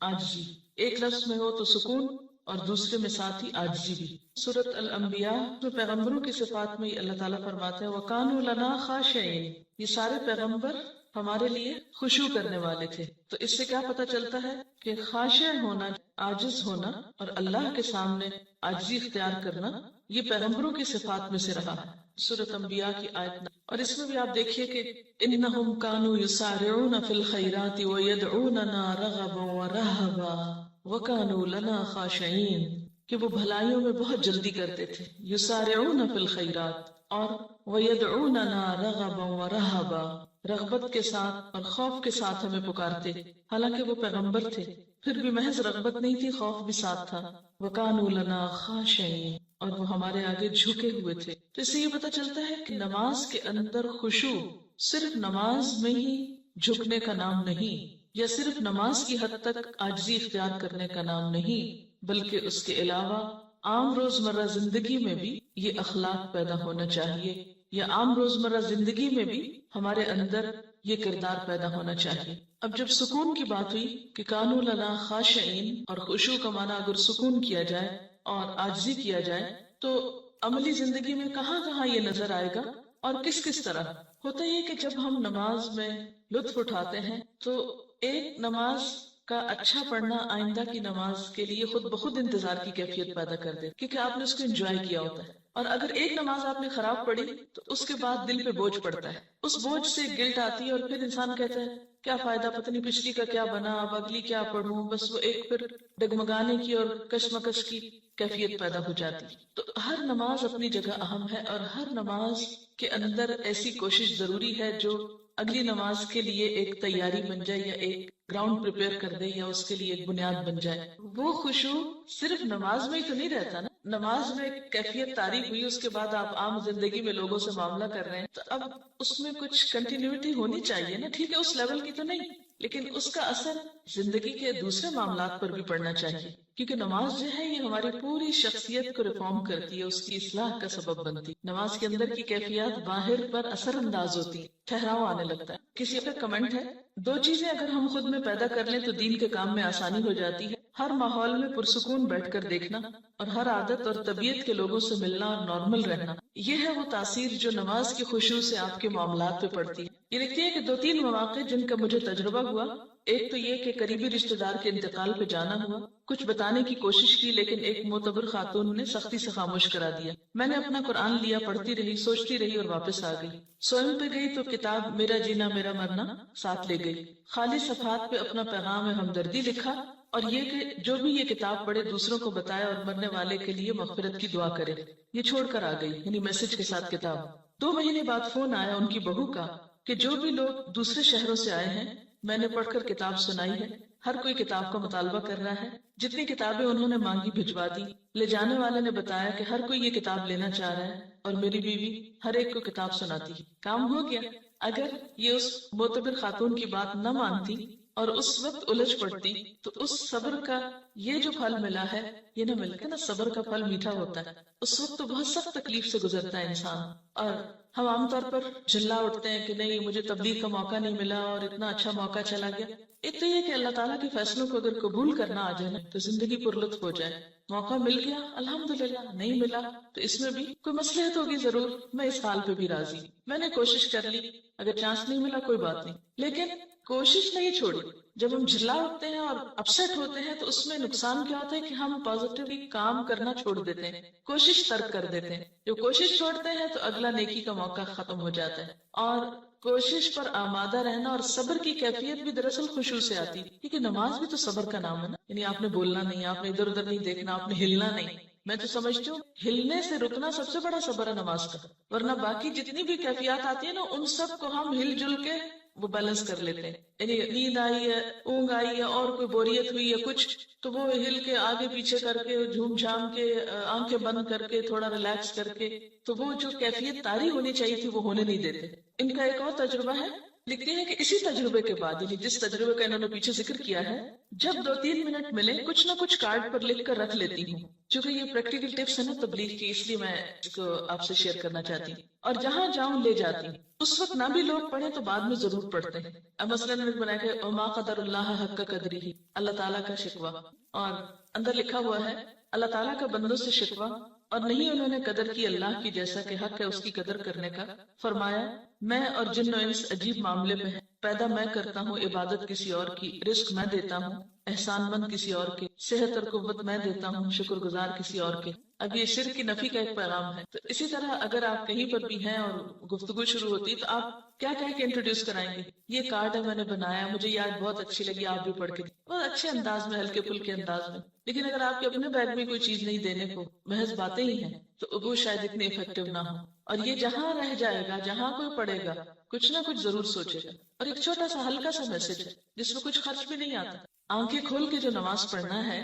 عاجزی. ایک لفظ میں ہو تو سکون اور دوسرے میں ساتھ ہی عاجزی بھی. سورۃ الانبیاء میں پیغمبروں کی صفات میں اللہ تعالیٰ فرماتے ہیں وَقَانُوا لَنَا خَاشِعِينَ، یہ سارے پیغمبر ہمارے لیے خشوع کرنے والے تھے. تو اس سے کیا پتہ چلتا ہے کہ خاشع ہونا، عاجز ہونا اور اللہ کے سامنے عاجزی اختیار کرنا یہ پیغمبروں کی صفات میں سے رہا ہے. سورۃ انبیاء کی آیت. اور اس میں بھی آپ دیکھیے کہ انہم کانوا یسارعون فی الخیرات ویدعوننا رغبا ورہبا وکانوا لنا خاشعین، کہ وہ بھلائیوں میں بہت جلدی کرتے تھے، یسارعون فی الخیرات، اور ویدعوننا رغبا ورہبا، رغبت کے ساتھ اور خوف کے ساتھ ہمیں پکارتے. حالانکہ وہ پیغمبر تھے پھر بھی محض رغبت نہیں تھی، خوف بھی ساتھ تھا. وَقَانُوا لَنَا خَاشِعِينَ، اور وہ ہمارے آگے جھکے ہوئے تھے. تو اس سے یہ پتہ چلتا ہے کہ نماز کے اندر خشوع صرف نماز میں ہی جھکنے کا نام نہیں، یا صرف نماز کی حد تک عاجزی اختیار کرنے کا نام نہیں، بلکہ اس کے علاوہ عام روزمرہ زندگی میں بھی یہ اخلاق پیدا ہونا چاہیے، یا عام روزمرہ زندگی میں بھی ہمارے اندر یہ کردار پیدا ہونا چاہیے. اب جب سکون کی بات ہوئی کہ کانوا لنا خاشعین، اور خشوع کا معنی اگر سکون کیا جائے اور عاجزی کیا جائے تو عملی زندگی میں کہاں کہاں یہ نظر آئے گا اور کس کس طرح ہوتا ہے کہ جب ہم نماز میں لطف اٹھاتے ہیں تو ایک نماز کا اچھا پڑھنا آئندہ کی نماز کے لیے خود بخود انتظار کی کیفیت پیدا کر دے، کیونکہ آپ نے اس کو انجوائے کیا ہوتا ہے. اور اگر ایک نماز آپ نے خراب پڑھی تو اس کے بعد دل پہ بوجھ پڑتا ہے، اس بوجھ سے گلٹ آتی ہے، اور پھر انسان کہتا ہے کیا فائدہ، پتہ نہیں پچھلی کا کیا بنا، اب اگلی کیا پڑھوں، بس وہ ایک پھر ڈگمگانے کی اور کشمکش کی کیفیت پیدا ہو جاتی۔ تو ہر نماز اپنی جگہ اہم ہے، اور ہر نماز کے اندر ایسی کوشش ضروری ہے جو اگلی نماز کے لیے ایک تیاری بن جائے، یا ایک گراؤنڈ پریپیئر کر دے، یا اس کے لیے ایک بنیاد بن جائے۔ وہ خشوع صرف نماز میں ہی تو نہیں رہتا نا، نماز میں کیفیت تعریف ہوئی، اس کے بعد آپ عام زندگی میں لوگوں سے معاملہ کر رہے ہیں، تو اب اس میں کچھ کنٹینیوٹی ہونی چاہیے نا، ٹھیک ہے اس لیول کی تو نہیں، لیکن اس کا اثر زندگی کے دوسرے معاملات پر بھی پڑنا چاہیے، کیونکہ نماز جو ہے یہ ہماری پوری شخصیت کو ریفارم کرتی ہے، اس کی اصلاح کا سبب بنتی ہے۔ نماز کے اندر کی کیفیات باہر پر اثر انداز ہوتی ہیں، ٹھہراؤ آنے لگتا ہے۔ کسی کا کمنٹ ہے، دو چیزیں اگر ہم خود میں پیدا کر لیں تو دین کے کام میں آسانی ہو جاتی ہے، ہر ماحول میں پرسکون بیٹھ کر دیکھنا، اور ہر عادت اور طبیعت کے لوگوں سے ملنا اور نارمل رہنا۔ یہ ہے وہ تاثیر جو نماز کی خشوع سے آپ کے معاملات پہ پڑتی ہے۔ یہ لکھتی ہے کہ 2-3 مواقع جن کا مجھے تجربہ ہوا، ایک تو یہ کہ قریبی رشتہ دار کے انتقال پہ جانا ہوا، کچھ بتانے کی کوشش کی لیکن ایک معتبر خاتون نے سختی سے خاموش کرا دیا۔ میں نے اپنا قرآن لیا، پڑھتی رہی، سوچتی رہی اور واپس آ گئی۔ سوئم پہ گئی تو کتاب میرا جینا میرا مرنا ساتھ لے گئی، خالی صفحات پہ اپنا پیغام ہمدردی لکھا، اور یہ کہ جو بھی یہ کتاب پڑھے دوسروں کو بتائے اور مرنے والے کے لیے مغفرت کی دعا کرے۔ یہ چھوڑ کر آ گئی، یعنی میسج کے ساتھ کتاب۔ 2 مہینے بعد فون آیا ان کی بہو کا کہ جو بھی لوگ دوسرے شہروں سے آئے ہیں میں نے پڑھ کر کتاب سنائی ہے، ہر کوئی کتاب کا مطالبہ کر رہا ہے، جتنی کتابیں انہوں نے مانگی بھجوا دی۔ لے جانے والے نے بتایا کہ ہر کوئی یہ کتاب لینا چاہ رہا ہے، اور میری بیوی ہر ایک کو کتاب سناتی ہے۔ کام ہو گیا۔ اگر یہ اس معتبر خاتون کی بات نہ مانتی اور اس وقت الجھ پڑتی تو اس صبر کا یہ جو پھل ملا ہے یہ نہ ملتا نا۔ صبر کا پھل میٹھا ہوتا ہے، اس وقت تو بہت سخت تکلیف سے گزرتا ہے انسان، اور ہم عام طور پر جھلا اٹھتے ہیں کہ نہیں مجھے تبلیغ کا موقع نہیں ملا اور اتنا اچھا موقع چلا گیا۔ ایک تو یہ کہ اللہ تعالیٰ کے فیصلوں کو اگر قبول کرنا آ جائے نا تو زندگی پر لطف ہو جائے۔ موقع مل گیا الحمدللہ، نہیں ملا تو اس میں بھی کوئی مصلحت ہوگی ضرور، میں اس حال پہ بھی راضی، میں نے کوشش کر لی، اگر چانس نہیں ملا کوئی بات نہیں، لیکن کوشش نہیں چھوڑی۔ جب ہم جھلا اٹھتے ہیں اور اپسیٹ ہوتے ہیں تو اس میں نقصان کیا ہوتا ہے کہ ہم پازیٹیولی کام کرنا چھوڑ دیتے ہیں، کوشش ترک کر دیتے ہیں۔ جو کوشش چھوڑتے ہیں تو اگلا نیکی کا موقع ختم ہو جاتا ہے، اور کوشش پر آمادہ رہنا اور صبر کی کیفیت بھی دراصل خشوع سے آتی ہے، کیونکہ نماز بھی تو صبر کا نام ہے نا، یعنی آپ نے بولنا نہیں، آپ نے ادھر ادھر نہیں دیکھنا، آپ نے ہلنا نہیں۔ میں تو سمجھتی ہوں ہلنے سے رکنا سب سے بڑا صبر ہے نماز کا، ورنہ باقی جتنی بھی کیفیات آتی ہیں نا ان سب کو ہم ہل جل کے وہ بیلنس کر لیتے ہیں، یعنی نیند آئی ہے، اونگ آئی ہے، اور کوئی بوریت ہوئی ہے کچھ، تو وہ ہل کے آگے پیچھے کر کے جھوم جھام کے آنکھیں بند کر کے تھوڑا ریلیکس کر کے، تو وہ جو کیفیت طاری ہونی چاہیے تھی وہ ہونے نہیں دیتے۔ ان کا ایک اور تجربہ ہے، لکھتے ہیں کہ اسی تجربے کے بعد، یعنی جس تجربے کا انہوں نے پیچھے ذکر کیا ہے، جب 2-3 منٹ ملے کچھ نہ کچھ کارڈ پر لکھ کر رکھ لیتی ہوں، چونکہ یہ پریکٹیکل ٹپس ہے نا تبلیغ کی، اس لیے میں اس کو آپ سے شیئر کرنا چاہتی ہوں، اور جہاں جاؤں لے جاتی ہوں۔ اس وقت نہ بھی لوگ پڑھیں تو بعد میں ضرور پڑھتے ہیں۔ اب مثلاً نے بنایا کہ وما قدر اللہ حق قدرہ، اللہ تعالیٰ کا شکوہ، اور اندر لکھا ہوا ہے اللہ تعالیٰ کا بندوں سے شکوہ، اور نہیں انہوں نے قدر کی اللہ کی جیسا کہ حق ہے اس کی قدر کرنے کا۔ فرمایا میں اور جن و انس عجیب معاملے میں ہیں، پیدا میں کرتا ہوں عبادت کسی اور کی، رزق میں دیتا ہوں احسان مند کسی اور کے، صحت اور قوت میں دیتا ہوں شکر گزار کسی اور کے۔ اب یہ شرک کی نفی کا ایک پیغام ہے۔ تو اسی طرح اگر آپ کہیں پر بھی ہیں اور گفتگو شروع ہوتی تو آپ کیا کہہ کے انٹروڈیوس کرائیں گے؟ یہ کارڈ ہے میں نے بنایا، مجھے یاد بہت اچھی لگی، آپ بھی پڑھ کے بہت اچھے انداز میں، ہلکے پھلکے انداز میں۔ لیکن اگر آپ کے اپنے بیگ میں کوئی چیز نہیں دینے کو، محض باتیں ہی ہیں، تو وہ شاید اتنی افیکٹو نہ ہو۔ اور یہ جہاں رہ جائے گا، جہاں کوئی پڑھے گا کچھ نہ کچھ ضرور سوچے گا، اور ایک چھوٹا سا ہلکا سا میسج ہے جس میں کچھ خرچ بھی نہیں آتا۔ آنکھیں کھول کے جو نماز پڑھنا ہے،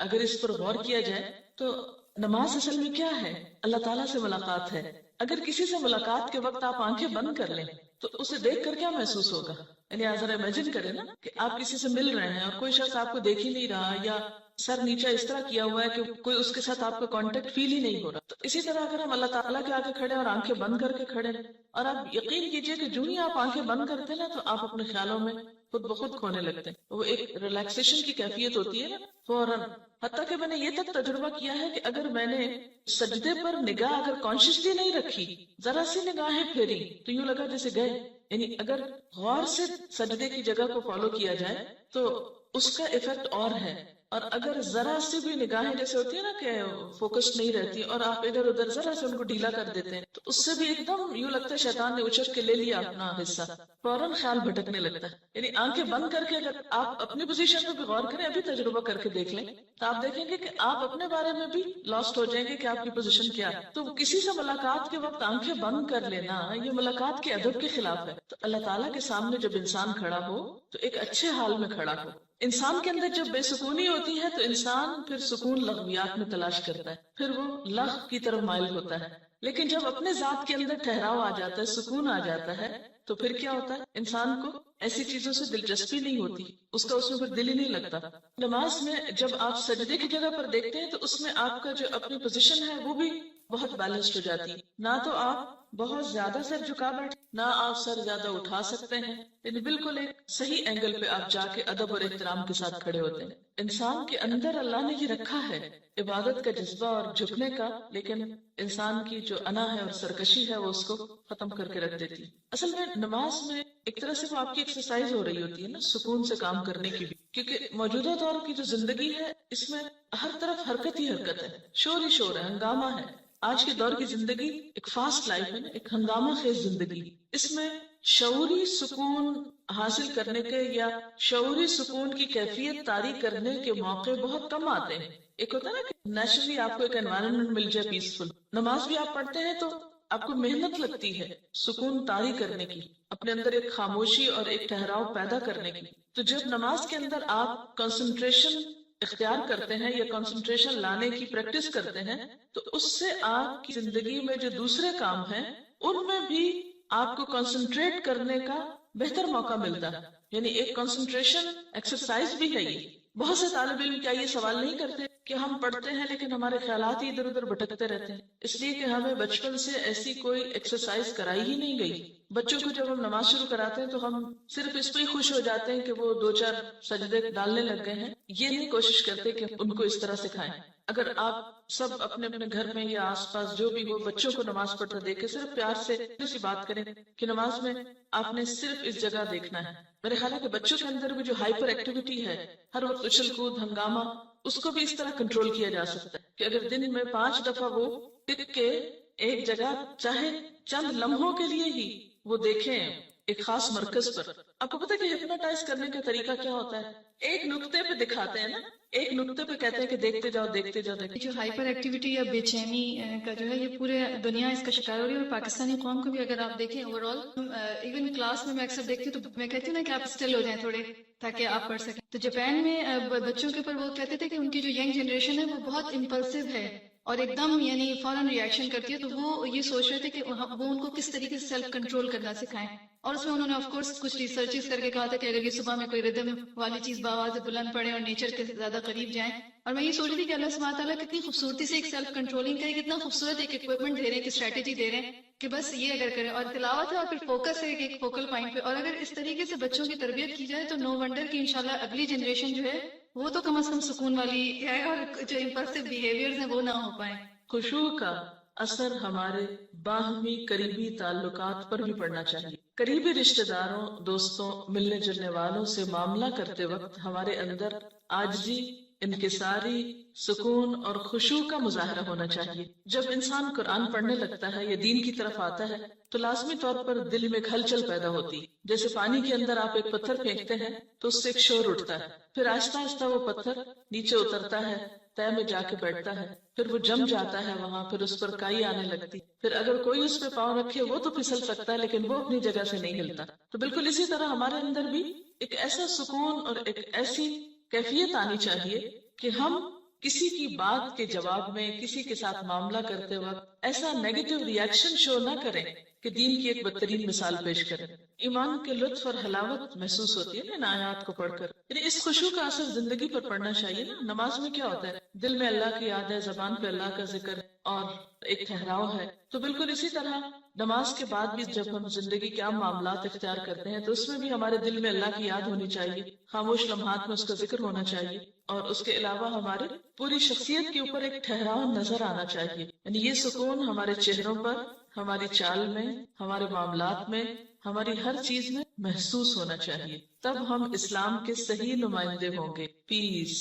اگر اس پر غور کیا جائے تو نماز اصل میں کیا ہے؟ اللہ تعالیٰ سے ملاقات ہے۔ اگر کسی سے ملاقات کے وقت آپ آنکھیں بند کر لیں تو اسے دیکھ کر کیا محسوس ہوگا؟ یعنی آپ ذرا امیجن کریں نا کہ آپ کسی سے مل رہے ہیں اور کوئی شخص آپ کو دیکھ ہی نہیں رہا، یا سر نیچا اس طرح کیا ہوا ہے کہ کوئی اس کے ساتھ آپ کا کانٹیکٹ فیل ہی نہیں ہو رہا۔ تو اسی طرح اگر ہم اللہ تعالیٰ کے آگے کھڑے اور آنکھیں بند کر کے کھڑے، اور آپ یقین کیجئے کہ جو ہی آپ آنکھیں بند کرتے ہیں نا تو آپ اپنے خیالوں میں خود بخود کھونے لگتے ہیں، وہ ایک ریلیکسیشن کی کیفیت ہوتی ہے نا فوراً۔ حتیٰ کہ میں نے یہ تک تجربہ کیا ہے کہ اگر میں نے سجدے پر نگاہ اگر کانشیسلی نہیں رکھی، ذرا سی نگاہیں پھیری تو یوں لگا جیسے گئے۔ یعنی اگر غور سے سجدے کی جگہ کو فالو کیا جائے تو اس کا ایفیکٹ اور ہے۔ اور اگر ذرا سی بھی نگاہیں جیسے ہوتی ہے نا کہ فوکس نہیں رہتی اور آپ ادھر ادھر ذرا سے ان کو ڈھیلا کر دیتے ہیں تو اس سے بھی ایک دم یوں لگتا ہے شیطان نے اچک کے لے لیا اپنا حصہ، فوراً خیال بھٹکنے لگتا ہے. یعنی آنکھیں بند کر کے اگر آپ اپنی پوزیشن پہ بھی غور کریں، ابھی تجربہ کر کے دیکھ لیں تو آپ دیکھیں گے کہ آپ اپنے بارے میں بھی لاسٹ ہو جائیں گے کہ آپ کی پوزیشن کیا ہے. تو کسی سے ملاقات کے وقت آنکھیں بند کر لینا یہ ملاقات کے ادب کے خلاف ہے. تو اللہ تعالیٰ کے سامنے جب انسان کھڑا ہو تو ایک اچھے حال میں کھڑا ہو. انسان کے اندر جب بے سکونی ہوتی ہے تو انسان پھر سکون لغویات میں تلاش کرتا ہے، پھر وہ لغو کی طرف مائل ہوتا ہے. لیکن جب اپنے ذات کے اندر ٹھہراؤ آ جاتا ہے، سکون آ جاتا ہے، تو پھر کیا ہوتا ہے؟ انسان کو ایسی چیزوں سے دلچسپی نہیں ہوتی، اس کا اس میں پھر دل ہی نہیں لگتا. نماز میں جب آپ سجدے کی جگہ پر دیکھتے ہیں تو اس میں آپ کا جو اپنی پوزیشن ہے وہ بھی بہت بیلنسڈ ہو جاتی ہے. نہ تو آپ بہت زیادہ سر جھکا بیٹھے، نہ آپ سر زیادہ اٹھا سکتے ہیں، یعنی بالکل ایک صحیح اینگل پہ آپ جا کے ادب اور احترام کے ساتھ کھڑے ہوتے ہیں. انسان کے اندر اللہ نے یہ رکھا ہے عبادت کا جذبہ اور جھکنے کا، لیکن انسان کی جو انا ہے اور سرکشی ہے وہ اس کو ختم کر کے رکھ دیتی. اصل میں نماز میں ایک طرح سے وہ آپ کی ایکسرسائز ہو رہی ہوتی ہے نا، سکون سے کام کرنے کی بھی، کیونکہ موجودہ دور کی جو زندگی ہے اس میں ہر طرف حرکت ہی حرکت ہے، شور ہی شور ہے، ہنگامہ ہے. آج کے دور کی زندگی ایک فاسٹ لائف ہے، ایک ہنگامہ خیز زندگی. اس میں شعوری سکون حاصل کرنے کے یا شعوری سکون کی کیفیت طاری کرنے کے موقع بہت کم آتے ہیں. ایک ہوتا ہے نا کہ نیچرلی آپ کو ایک انوائرمنٹ مل جائے پیسفل. نماز بھی آپ پڑھتے ہیں تو آپ کو محنت لگتی ہے سکون طاری کرنے کی، اپنے اندر ایک خاموشی اور ایک ٹھہراؤ پیدا کرنے کی. تو جب نماز کے اندر آپ کنسنٹریشن اختیار کرتے ہیں یا کنسنٹریشن لانے کی پریکٹس کرتے ہیں تو اس سے آپ کی زندگی میں جو دوسرے کام ہیں ان میں بھی آپ کو کنسنٹریٹ کرنے کا بہتر موقع ملتا ہے. یعنی ایک کنسنٹریشن ایکسرسائز بھی ہے یہ. بہت سے طالب علم کیا یہ سوال نہیں کرتے کہ ہم پڑھتے ہیں لیکن ہمارے خیالات ہی ادھر ادھر بھٹکتے رہتے ہیں؟ اس لیے کہ ہمیں بچپن سے ایسی کوئی ایکسرسائز کرائی ہی نہیں گئی. بچوں کو جب ہم نماز شروع کراتے ہیں تو ہم صرف اس پہ ہی خوش ہو جاتے ہیں کہ وہ 2-4 سجدے ڈالنے لگ گئے ہیں، یہ نہیں کوشش کرتے کہ ان کو اس طرح سکھائیں. اگر آپ سب اپنے اپنے گھر میں یا آس پاس جو بھی ہو بچوں کو نماز پڑھتا دیکھے، صرف پیار سے سی بات کریں کہ نماز میں آپ نے صرف اس جگہ دیکھنا ہے. میرے خیال ہے کہ بچوں کے اندر بھی جو ہائپر ایکٹیویٹی ہے، ہر وقت اچھل کود ہنگامہ، اس کو بھی اس طرح کنٹرول کیا جا سکتا ہے کہ اگر دن میں 5 دفعہ وہ ٹک کے ایک جگہ چاہے چند لمحوں کے لیے ہی وہ دیکھیں ایک خاص مرکز پر. آپ کو پتہ ہے کہ ہپنوٹائز کرنے کا طریقہ کیا ہوتا ہے؟ ایک نقطے پہ دکھاتے ہیں نا، ایک نقطے پہ کہتے ہیں کہ دیکھتے جاؤ دیکھتے جاؤ دیکھتے جو ہائپر ایکٹیویٹی یا بے چینی کا جو ہے یہ پورے دنیا اس کا شکار ہو رہی ہے، اور پاکستانی قوم کو بھی اگر آپ دیکھیں اوور آل، ایون کلاس میں اکثر دیکھتی ہوں تو میں کہتی ہوں نا کہ آپ اسٹل ہو جائیں تھوڑے تاکہ آپ پڑھ سکیں. تو جاپان میں بچوں کے اوپر وہ کہتے تھے کہ ان کی جو ینگ جنریشن ہے وہ بہت امپلسو ہے اور ایک دم یعنی فوراً ریئیکشن کرتی ہے. تو وہ یہ سوچ رہے تھے کہ وہ ان کو کس طریقے سے سیلف کنٹرول کرنا سکھائیں. اور اس میں انہوں نے آف کورس کچھ ریسرچز کر کے کہا تھا کہ اگر یہ صبح میں کوئی ردم والی چیز بآواز بلند پڑے اور نیچر کے زیادہ قریب جائیں. اور میں یہ سوچ رہی تھی کہ اللہ سبحانہ تعالیٰ کتنی خوبصورتی سے ایک سیلف کنٹرولنگ کا کتنا خوبصورت ایک اکوپمنٹ دے رہے ہیں، ایک اسٹریٹجی دے رہے ہیں کہ بس یہ اگر کریں، اور تلاوت ہے اور پھر فوکس ہے ایک فوکل پوائنٹ پہ. اور اگر اس طریقے سے بچوں کی تربیت کی جائے تو نو ونڈر کہ انشاءاللہ اگلی جنریشن جو ہے وہ تو کم از کم سکون والی ہے اور جو امپلسو بیہیویئرز ہیں وہ نہ ہو پائیں. خشوع کا اثر ہمارے باہمی قریبی تعلقات پر بھی پڑنا چاہیے. قریبی رشتہ داروں، دوستوں، ملنے جلنے والوں سے معاملہ کرتے وقت ہمارے اندر عاجزی، انکساری، سکون اور خشوع کا مظاہرہ ہونا چاہیے. جب انسان قرآن پڑھنے لگتا ہے یا دین کی طرف آتا ہے تو لازمی طور پر دل میں ہلچل پیدا ہوتی. جیسے پانی کے اندر آپ ایک پتھر پھینکتے ہیں تو اس سے ایک شور اٹھتا ہے، پھر آہستہ آہستہ وہ پتھر نیچے اترتا ہے، تہ میں جا کے بیٹھتا ہے، پھر وہ جم جاتا ہے وہاں، پھر اس پر کائی آنے لگتی، پھر اگر کوئی اس پہ پاؤں رکھے وہ تو پھسل سکتا ہے لیکن وہ اپنی جگہ سے نہیں ہلتا. تو بالکل اسی طرح ہمارے اندر بھی ایک ایسا سکون اور ایک ایسی کیفیت آنی چاہیے کہ ہم کسی کی بات کے جواب میں کسی کے ساتھ معاملہ کرتے وقت ایسا نیگیٹو ریئیکشن شو نہ کریں کہ دین کی ایک بدترین مثال پیش کریں. ایمان کے لطف اور حلاوت محسوس ہوتی ہے نا ان آیات کو پڑھ کر. یعنی اس خشوع کا اثر زندگی پر پڑنا چاہیے نا. نماز میں کیا ہوتا ہے؟ دل میں اللہ کی یاد ہے، زبان پہ اللہ کا ذکر اور ایک ٹھہراؤ ہے. تو بالکل اسی طرح نماز کے بعد بھی جب ہم زندگی کے عام معاملات اختیار کرتے ہیں تو اس میں بھی ہمارے دل میں اللہ کی یاد ہونی چاہیے، خاموش لمحات میں اس کا ذکر ہونا چاہیے، اور اس کے علاوہ ہمارے پوری شخصیت کے اوپر ایک ٹھہراؤ نظر آنا چاہیے. یعنی یہ سکون ہمارے چہروں پر، ہماری چال میں، ہمارے معاملات میں، ہماری ہر چیز میں محسوس ہونا چاہیے. تب ہم اسلام کے صحیح نمائندے ہوں گے. پیس.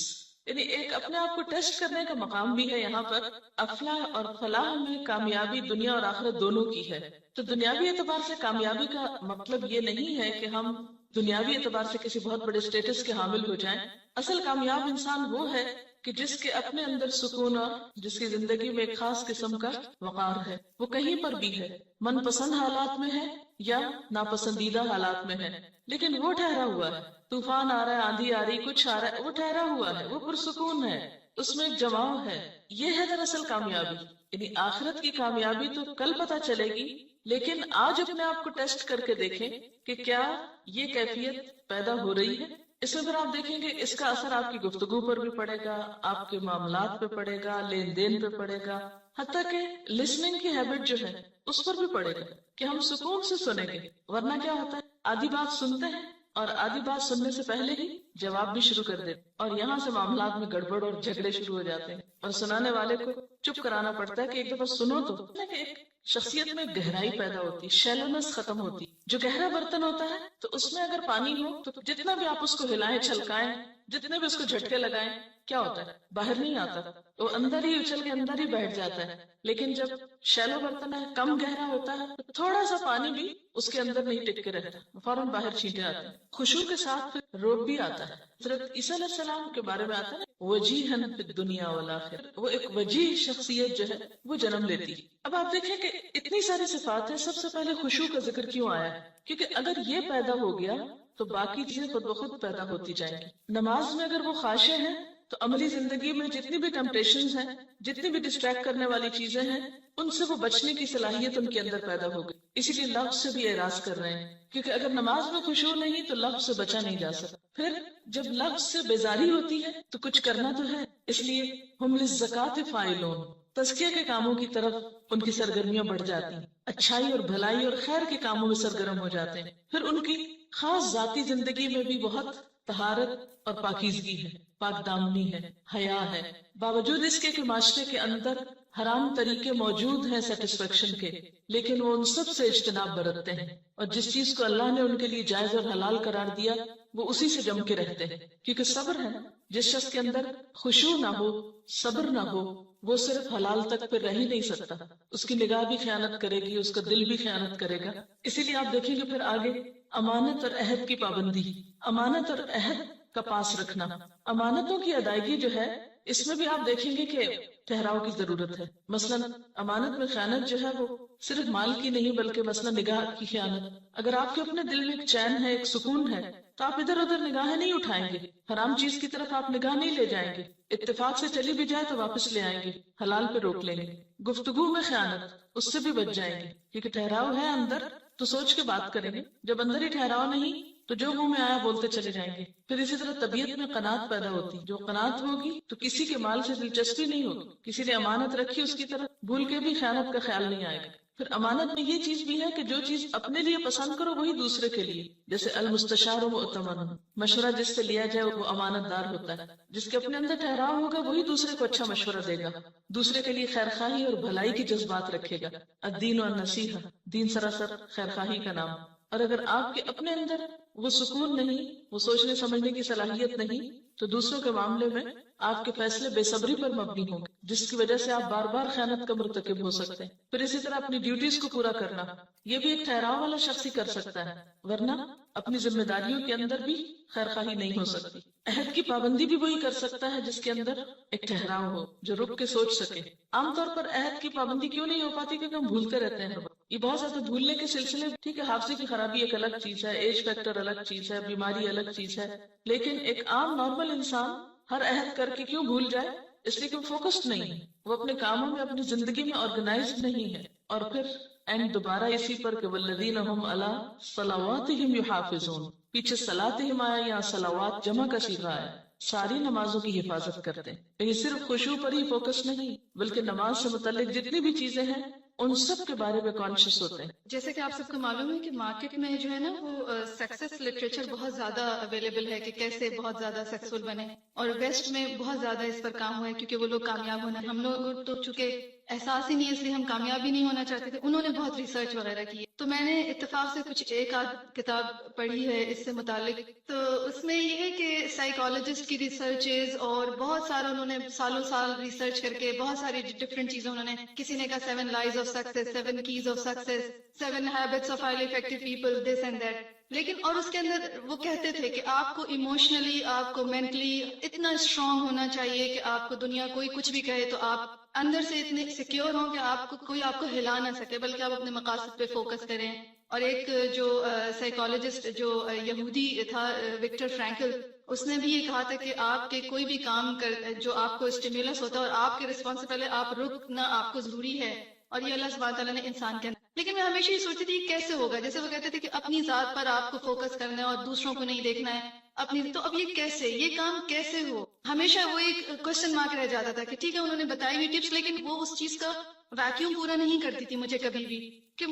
یعنی ایک اپنے آپ کو ٹیسٹ کرنے کا مقام بھی ہے یہاں پر. افلاح اور فلاح میں کامیابی دنیا اور آخرت دونوں کی ہے. تو دنیاوی اعتبار سے کامیابی کا مطلب یہ نہیں ہے کہ ہم دنیاوی اعتبار سے کسی بہت بڑے سٹیٹس کے حامل ہو جائیں. اصل کامیاب انسان وہ ہے کہ جس کے اپنے اندر سکون اور جس کی زندگی میں ایک خاص قسم کا وقار ہے. وہ کہیں پر بھی ہے، من پسند حالات میں ہے یا ناپسندیدہ حالات میں ہے، لیکن وہ ٹھہرا ہوا ہے. طوفان آ رہا ہے، آندھی آ رہی، کچھ آ رہا ہے، وہ ٹھہرا ہوا ہے، وہ پرسکون ہے، اس میں ایک جماؤ ہے. یہ ہے دراصل کامیابی. یعنی آخرت کی کامیابی تو کل پتہ چلے گی، لیکن آج اپنے آپ کو ٹیسٹ کر کے دیکھیں کہ کیا یہ کیفیت پیدا ہو رہی ہے. اس میں پھر آپ دیکھیں گے اس کا اثر آپ کی گفتگو پر بھی پڑے گا، آپ کے معاملات پہ پڑے گا، لین دین پہ پڑے گا، حتیٰ کہ لسننگ کی ہیبٹ جو ہے اس پر بھی پڑے گا کہ ہم سکون سے سنیں گے. ورنہ کیا ہوتا ہے، آدھی بات سنتے ہیں اور آدھی بات سننے سے پہلے ہی جواب بھی شروع کر دیتے، اور یہاں سے معاملات میں گڑبڑ اور جھگڑے شروع ہو جاتے ہیں، اور سنانے والے کو چپ کرانا پڑتا ہے کہ ایک دفعہ سنو تو. ایک شخصیت میں گہرائی پیدا ہوتی، شیلونس ختم ہوتی. جو گہرا برتن ہوتا ہے تو اس میں اگر پانی ہو تو جتنا بھی آپ اس کو ہلائیں چھلکائیں، جتنے بھی اس کو جھٹکے لگائیں، کیا ہوتا ہے، باہر نہیں آتا، وہ اندر ہی اچھل کے اندر ہی بیٹھ جاتا ہے. لیکن جب شیلو برتن ہے، کم گہرا ہوتا ہے، تو تھوڑا سا پانی بھی اس کے اندر نہیں ٹک کے رہتا، فوراً باہر چھینٹے آتے ہیں. خشوع کے ساتھ روب بھی آتا ہے. حضرت عیسیٰ علیہ السلام کے بارے میں آتا ہے وجیہن فی الدنیا والآخرہ، وہ ایک وجیح شخصیت جو ہے وہ جنم لیتی. اب آپ دیکھیں کہ اتنی ساری صفات ہیں، سب سے پہلے خشوع کا ذکر کیوں آیا ہے؟ کیونکہ اگر یہ پیدا ہو گیا تو باقی چیزیں خود بخود پیدا ہوتی جائیں گی. نماز میں اگر وہ خاشع ہیں تو عملی زندگی میں جتنی بھی ٹیمپٹیشنز ہیں، جتنی بھی ڈسٹریکٹ کرنے والی چیزیں ہیں، ان سے وہ بچنے کی صلاحیت ان کے اندر پیدا ہو گئی. اسی لیے لفظ سے بھی اعراض کر رہے ہیں، کیونکہ اگر نماز میں خشوع نہیں تو لفظ سے بچا نہیں جا سکتا. پھر جب لفظ سے بیزاری ہوتی ہے تو کچھ کرنا تو ہے، اس لیے ہم للزکاۃ فاعلون، تزکیہ کے کاموں کی طرف ان کی سرگرمیاں بڑھ جاتی ہیں، اچھائی اور بھلائی اور خیر کے کاموں میں سرگرم ہو جاتے ہیں. پھر ان کی خاص ذاتی زندگی میں بھی بہت طہارت اور پاکیزگی ہے، پاک دامنی ہے، حیا ہے. باوجود اس کے معاشرے کے اندر حرام طریقے موجود ہیں سیٹسفیکشن کے، لیکن وہ ان سب سے اجتناب برتتے ہیں، اور جس چیز کو اللہ نے ان کے لیے جائز اور حلال قرار دیا وہ اسی سے جم کے رہتے ہیں. کیونکہ صبر ہے نا، جس شخص کے اندر خشوع نہ ہو، صبر نہ ہو، وہ صرف حلال تک پھر رہ ہی نہیں سکتا. اس کی نگاہ بھی خیانت کرے گی، اس کا دل بھی خیانت کرے گا. اسی لیے آپ دیکھیں گے پھر آگے امانت اور عہد کی پابندی، امانت اور عہد کا پاس رکھنا. امانتوں کی ادائیگی جو ہے اس میں بھی آپ دیکھیں گے کہ ٹھہراؤ کی ضرورت ہے. مثلا امانت میں خیانت جو ہے وہ صرف مال کی نہیں بلکہ مثلا نگاہ کی خیانت. اگر آپ کے اپنے دل میں ایک چین ہے، ایک سکون ہے، تو آپ ادھر ادھر نگاہیں نہیں اٹھائیں گے، حرام چیز کی طرف آپ نگاہ نہیں لے جائیں گے. اتفاق سے چلی بھی جائے تو واپس لے آئیں گے، حلال پہ روک لیں گے. گفتگو میں خیانت، اس سے بھی بچ جائیں گے، کیونکہ ٹھہراؤ ہے اندر تو سوچ کے بات کریں گے. جب اندر ہی ٹھہراؤ نہیں تو جو منہ میں آیا بولتے چلے جائیں گے. پھر اسی طرح طبیعت میں قناعت پیدا ہوتی، جو قناعت ہوگی تو کسی کے مال سے دلچسپی نہیں ہوگی. کسی نے امانت رکھی اس کی طرف بھول کے بھی خیانت کا خیال نہیں آئے گا. پھر امانت میں یہ چیز بھی ہے کہ جو چیز اپنے لیے پسند کرو وہی دوسرے کے لیے، جیسے المستشار مؤتمن، مشورہ جس سے لیا جائے وہ امانت دار ہوتا ہے. جس کے اپنے اندر ٹھہراؤ ہوگا وہی دوسرے کو اچھا مشورہ دے گا، دوسرے کے لیے خیرخواہی اور بھلائی کی جذبات رکھے گا. الدین والنصیحہ، دین سراسر خیرخواہی کا نام. اور اگر آپ کے اپنے اندر وہ سکون نہیں، وہ سوچنے سمجھنے کی صلاحیت نہیں، تو دوسروں کے معاملے میں آپ کے فیصلے بے صبری پر مبنی ہوں گے، جس کی وجہ سے آپ بار بار خیانت کا مرتکب ہو سکتے ہیں. پھر اسی طرح اپنی ڈیوٹیز کو پورا کرنا، یہ بھی ایک ٹھہراؤ والا شخص ہی کر سکتا ہے، ورنہ اپنی ذمہ داریوں کے اندر بھی خیرخواہی نہیں ہو سکتی. عہد کی پابندی بھی وہی کر سکتا ہے جس کے اندر ایک ٹھہراؤ ہو، جو رک کے سوچ سکے. عام طور پر عہد کی پابندی کیوں نہیں ہو پاتی؟ کیونکہ ہم بھولتے رہتے ہیں. یہ بہت زیادہ بھولنے کے سلسلے، ٹھیک ہے حافظے کی خرابی ایک الگ چیز ہے، ایج فیکٹر الگ چیز ہے، بیماری الگ چیز ہے، لیکن ایک عام نارمل انسان ہر عہد کر کے کیوں بھول جائے؟ اس لیے کہ وہ فوکسڈ نہیں ہے، وہ اپنے کاموں میں اپنی زندگی میں آرگنائزڈ نہیں ہے. اور پھر اینڈ دوبارہ اسی پر کہ والذین هم علی صلواتہم یحافظون، پیچھے صلاتہم آیا، یہاں صلوات جمع کا صیغہ ہے، ساری نمازوں کی حفاظت کرتے ہیں. یہ صرف خشوع پر ہی فوکس نہیں بلکہ نماز سے متعلق جتنی بھی چیزیں ہیں ان سب کے بارے میں کانشیس ہوتے ہیں. جیسے کہ آپ سب کو معلوم ہے کہ مارکیٹ میں جو ہے نا وہ سکسیس لٹریچر بہت زیادہ اویلیبل ہے کہ کیسے بہت زیادہ سکسیسفل بنے، اور ویسٹ میں بہت زیادہ اس پر کام ہوا ہے کیونکہ وہ لوگ کامیاب ہونا. ہم لوگ تو چونکہ احساس ہی نہیں ہے اس لیے ہم کامیاب ہی نہیں ہونا چاہتے تھے. انہوں نے بہت ریسرچ وغیرہ کی. تو میں نے اتفاق سے کچھ ایک آدھ کتاب پڑھی ہے اس سے متعلق. تو اس میں یہ ہے کہ سائیکالوجسٹ کی ریسرچز اور بہت سارا انہوں نے سالوں سال ریسرچ کر کے بہت ساری ڈفرینٹ چیزیں انہوں نے, کسی نے کہا 7 لائز of success, 7 keys of success, 7 habits of highly effective people, this and that. لیکن اور اس کے اندر وہ کہتے تھے کہ آپ کو ایموشنلی, آپ کو مینٹلی اتنا اسٹرانگ ہونا چاہیے کہ آپ کو دنیا کوئی کچھ بھی کہے تو آپ اندر سے اتنے سیکیور ہوں کہ آپ کو کوئی آپ کو ہلا نہ سکے, بلکہ آپ اپنے مقاصد پہ فوکس کریں. اور ایک جو سائیکالوجسٹ جو یہودی تھا وکٹر فرینکل, اس نے بھی یہ کہا تھا کہ آپ کے کوئی بھی کام جو آپ کو اسٹیمیولس ہوتا ہے اور آپ کے رسپانس سے پہلے آپ رکنا آپ کو ضروری ہے. اور یہ اللہ سبحانہ تعالیٰ نے انسان کے. لیکن میں ہمیشہ یہ سوچتی تھی کیسے ہوگا, جیسے وہ کہتے تھے کہ اپنی ذات پر آپ کو فوکس کرنا ہے اور دوسروں کو نہیں دیکھنا ہے اپنی. تو اب یہ کیسے, یہ کام کیسے ہو؟ ہمیشہ وہ ایک کوشچن مارک رہ جاتا تھا کہ ٹھیک ہے انہوں نے بتائی ہوئی ٹپس, لیکن وہ اس چیز کا ویکیوم پورا نہیں کرتی تھی مجھے کبھی بھی, کہ